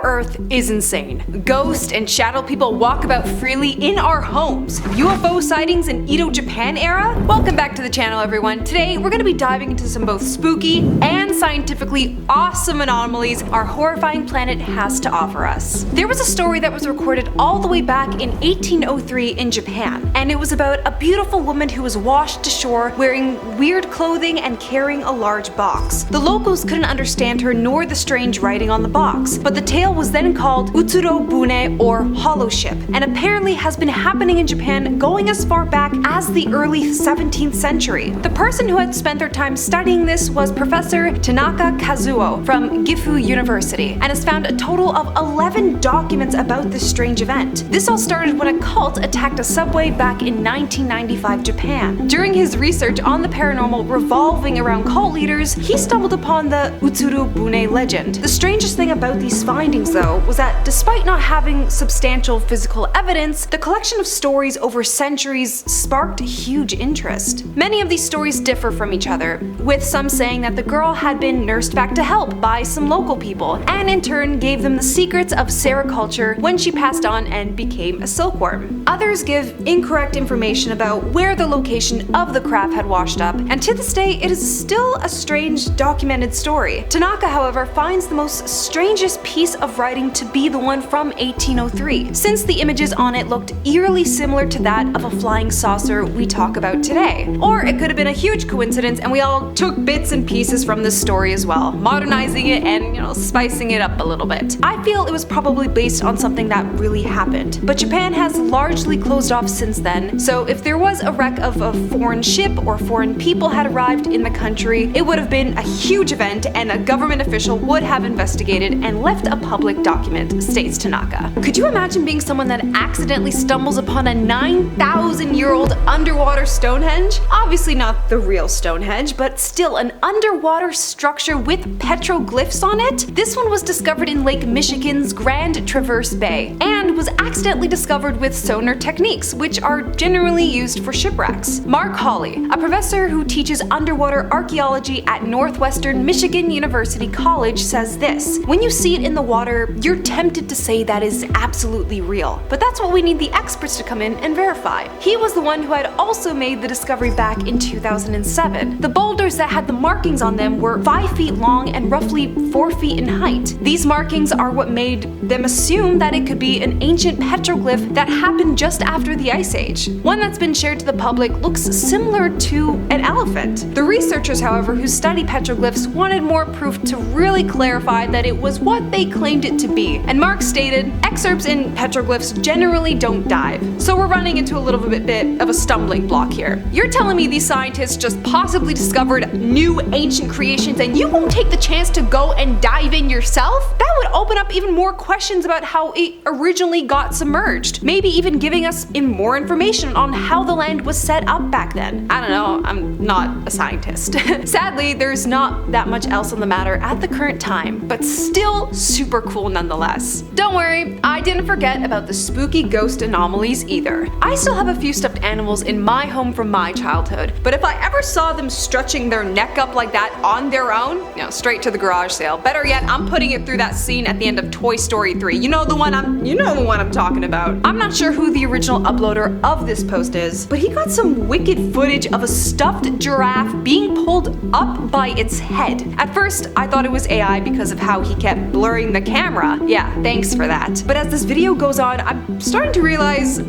Earth is insane. Ghost and shadow people walk about freely in our homes. UFO sightings in Edo, Japan era? Welcome back to the channel, everyone. Today, we're going to be diving into some both spooky and scientifically awesome anomalies our horrifying planet has to offer us. There was a story that was recorded all the way back in 1803 in Japan, and it was about a beautiful woman who was washed to shore wearing weird clothing and carrying a large box. The locals couldn't understand her nor the strange writing on the box, but the tale was then called Utsuro Bune, or hollow ship, and apparently has been happening in Japan going as far back as the early 17th century. The person who had spent their time studying this was Professor Tanaka Kazuo from Gifu University, and has found a total of 11 documents about this strange event. This all started when a cult attacked a subway back in 1995 Japan. During his research on the paranormal revolving around cult leaders, he stumbled upon the Utsuro Bune legend. The strangest thing about these findings, though, was that despite not having substantial physical evidence, the collection of stories over centuries sparked huge interest. Many of these stories differ from each other, with some saying that the girl had been nursed back to health by some local people, and in turn gave them the secrets of sericulture when she passed on and became a silkworm. Others give incorrect information about where the location of the craft had washed up, and to this day it is still a strange documented story. Tanaka, however, finds the most strangest piece of writing to be the one from 1803, since the images on it looked eerily similar to that of a flying saucer we talk about today. Or it could have been a huge coincidence and we all took bits and pieces from this story as well, modernizing it and, spicing it up a little bit. I feel it was probably based on something that really happened, but Japan has largely closed off since then, so if there was a wreck of a foreign ship or foreign people had arrived in the country, it would have been a huge event and a government official would have investigated and left a public document, states Tanaka. Could you imagine being someone that accidentally stumbles upon a 9,000-year-old underwater Stonehenge? Obviously not the real Stonehenge, but still an underwater structure with petroglyphs on it? This one was discovered in Lake Michigan's Grand Traverse Bay, and was accidentally discovered with sonar techniques, which are generally used for shipwrecks. Mark Hawley, a professor who teaches underwater archaeology at Northwestern Michigan University College, says this: "When you see it in the water, you're tempted to say that is absolutely real. But that's what we need the experts to come in and verify." He was the one who had also made the discovery back in 2007. The boulders that had the markings on them were 5 feet long and roughly 4 feet in height. These markings are what made them assume that it could be an ancient petroglyph that happened just after the Ice Age. One that's been shared to the public looks similar to an elephant. The researchers, however, who study petroglyphs wanted more proof to really clarify that it was what they claimed it to be, and Mark stated, "Excerpts in petroglyphs generally don't dive, so we're running into a little bit of a stumbling block here. You're telling me these scientists just possibly discovered new ancient creations and you won't take the chance to go and dive in yourself? That would open up even more questions about how it originally got submerged, maybe even giving us more information on how the land was set up back then." I don't know, I'm not a scientist. Sadly, there's not that much else on the matter at the current time, but still super cool nonetheless. Don't worry, I didn't forget about the spooky ghost anomalies either. I still have a few stuffed animals in my home from my childhood, but if I ever saw them stretching their neck up like that on their own, straight to the garage sale. Better yet, I'm putting it through that scene at the end of Toy Story 3. You know the one I'm talking about. I'm not sure who the original uploader of this post is, but he got some wicked footage of a stuffed giraffe being pulled up by its head. At first, I thought it was AI because of how he kept blurring the camera. Yeah, thanks for that. But as this video goes on, I'm starting to realize,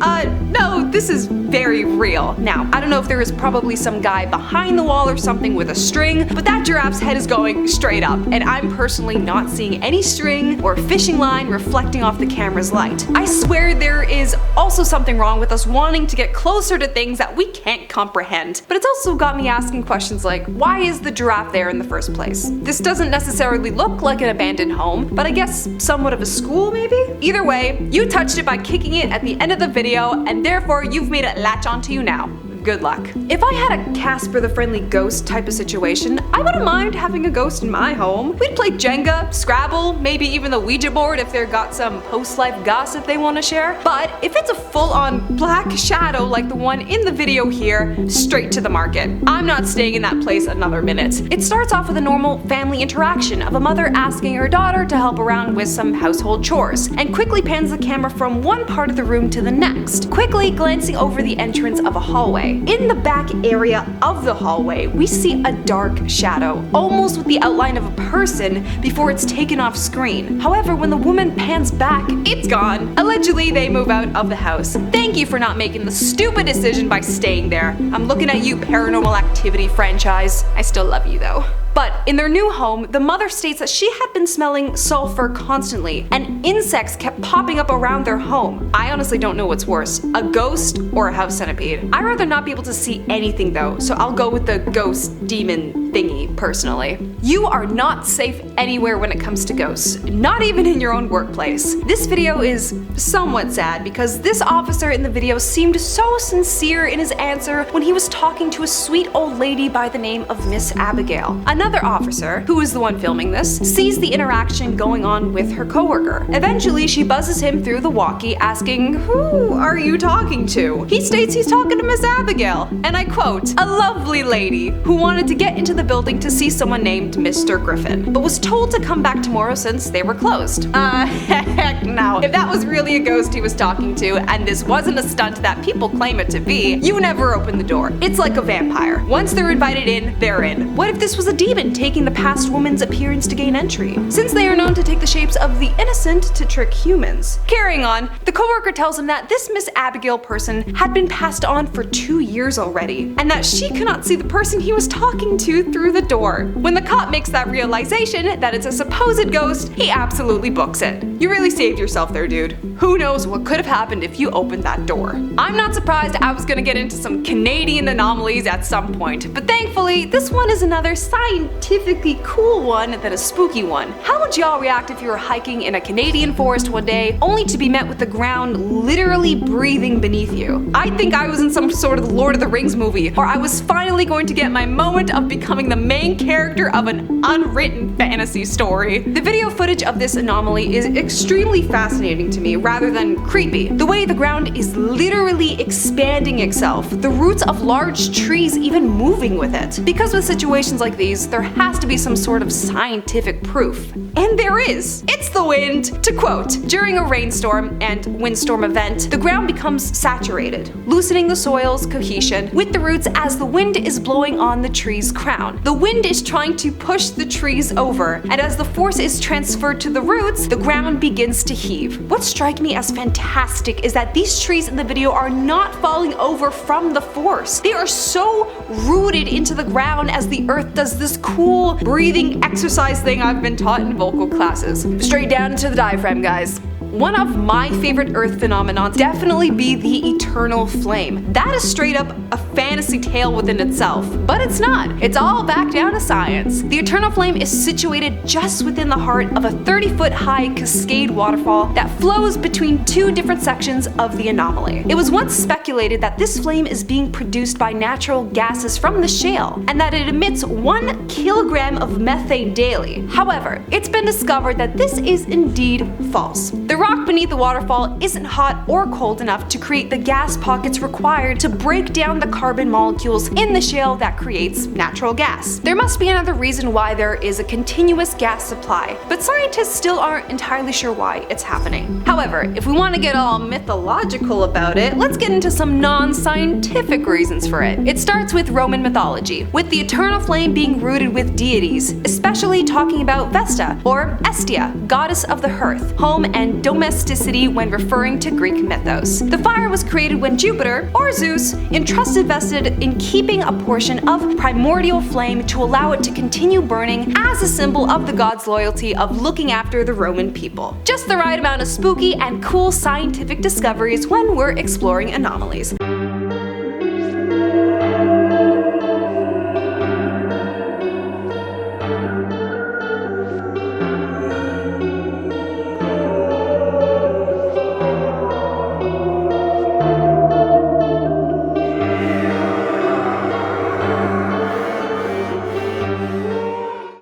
no, this is very real. Now, I don't know if there is probably some guy behind the wall or something with a string, but that giraffe's head is going straight up, and I'm personally not seeing any string or fishing line reflecting off the camera's light. I swear there is also something wrong with us wanting to get closer to things that we can't comprehend. But it's also got me asking questions like, why is the giraffe there in the first place? This doesn't necessarily look like an abandoned home, but I guess somewhat of a school maybe? Either way, you touched it by kicking it at the end of the video, and therefore you've made it latch onto you now. good luck. If I had a Casper the Friendly Ghost type of situation, I wouldn't mind having a ghost in my home. We'd play Jenga, Scrabble, maybe even the Ouija board if they've got some post-life gossip they want to share. But if it's a full-on black shadow like the one in the video here, straight to the market. I'm not staying in that place another minute. It starts off with a normal family interaction of a mother asking her daughter to help around with some household chores, and quickly pans the camera from one part of the room to the next, quickly glancing over the entrance of a hallway. In the back area of the hallway, we see a dark shadow, almost with the outline of a person before it's taken off screen. However, when the woman pans back, it's gone. Allegedly, they move out of the house. Thank you for not making the stupid decision by staying there. I'm looking at you, Paranormal Activity franchise. I still love you though. But in their new home, the mother states that she had been smelling sulfur constantly, and insects kept popping up around their home. I honestly don't know what's worse, a ghost or a house centipede. I'd rather not be able to see anything though, so I'll go with the ghost demon thingy personally. You are not safe anywhere when it comes to ghosts, not even in your own workplace. This video is somewhat sad because this officer in the video seemed so sincere in his answer when he was talking to a sweet old lady by the name of Miss Abigail. Another officer, who is the one filming this, sees the interaction going on with her coworker. Eventually, she buzzes him through the walkie asking, "Who are you talking to?" He states he's talking to Miss Abigail, and I quote, "A lovely lady who wanted to get into the building to see someone named Mr. Griffin, but was told to come back tomorrow since they were closed." Heck no. If that was really a ghost he was talking to, and this wasn't a stunt that people claim it to be, you never open the door. It's like a vampire. Once they're invited in, they're in. What if this was a demon taking the past woman's appearance to gain entry, since they are known to take the shapes of the innocent to trick humans? Carrying on, the coworker tells him that this Miss Abigail person had been passed on for 2 years already, and that she cannot see the person he was talking to through the door. When the cop makes that realization that it's a supposed ghost, he absolutely books it. You really saved yourself there, dude. Who knows what could have happened if you opened that door. I'm not surprised I was gonna get into some Canadian anomalies at some point, but thankfully, this one is another scientifically cool one than a spooky one. How would y'all react if you were hiking in a Canadian forest one day, only to be met with the ground literally breathing beneath you? I think I was in some sort of Lord of the Rings movie, or I was finally going to get my moment of becoming the main character of an unwritten fantasy story. The video footage of this anomaly is extremely fascinating to me rather than creepy. The way the ground is literally expanding itself, the roots of large trees even moving with it. Because with situations like these, there has to be some sort of scientific proof. And there is. It's the wind. To quote, "During a rainstorm and windstorm event, the ground becomes saturated, loosening the soil's cohesion with the roots as the wind is blowing on the tree's crown. The wind is trying to push the trees over, and as the force is transferred to the roots, the ground begins to heave." What strikes me as fantastic is that these trees in the video are not falling over from the force. They are so rooted into the ground as the earth does this cool breathing exercise thing I've been taught in vocal classes. Straight down into the diaphragm, guys. One of my favorite earth phenomena definitely be the eternal flame. That is straight up a fantasy tale within itself, but it's not. It's all back down to science. The eternal flame is situated just within the heart of a 30-foot high cascade waterfall that flows between 2 different sections of the anomaly. It was once speculated that this flame is being produced by natural gases from the shale, and that it emits 1 kilogram of methane daily. However, it's been discovered that this is indeed false. The rock beneath the waterfall isn't hot or cold enough to create the gas pockets required to break down the carbon molecules in the shale that creates natural gas. There must be another reason why there is a continuous gas supply, but scientists still aren't entirely sure why it's happening. However, if we want to get all mythological about it, let's get into some non-scientific reasons for it. It starts with Roman mythology, with the eternal flame being rooted with deities, especially talking about Vesta, or Estia, goddess of the hearth, home and domesticity when referring to Greek mythos. The fire was created when Jupiter, or Zeus, entrusted Vesta in keeping a portion of primordial flame to allow it to continue burning as a symbol of the god's loyalty of looking after the Roman people. Just the right amount of spooky and cool scientific discoveries when we're exploring anomalies.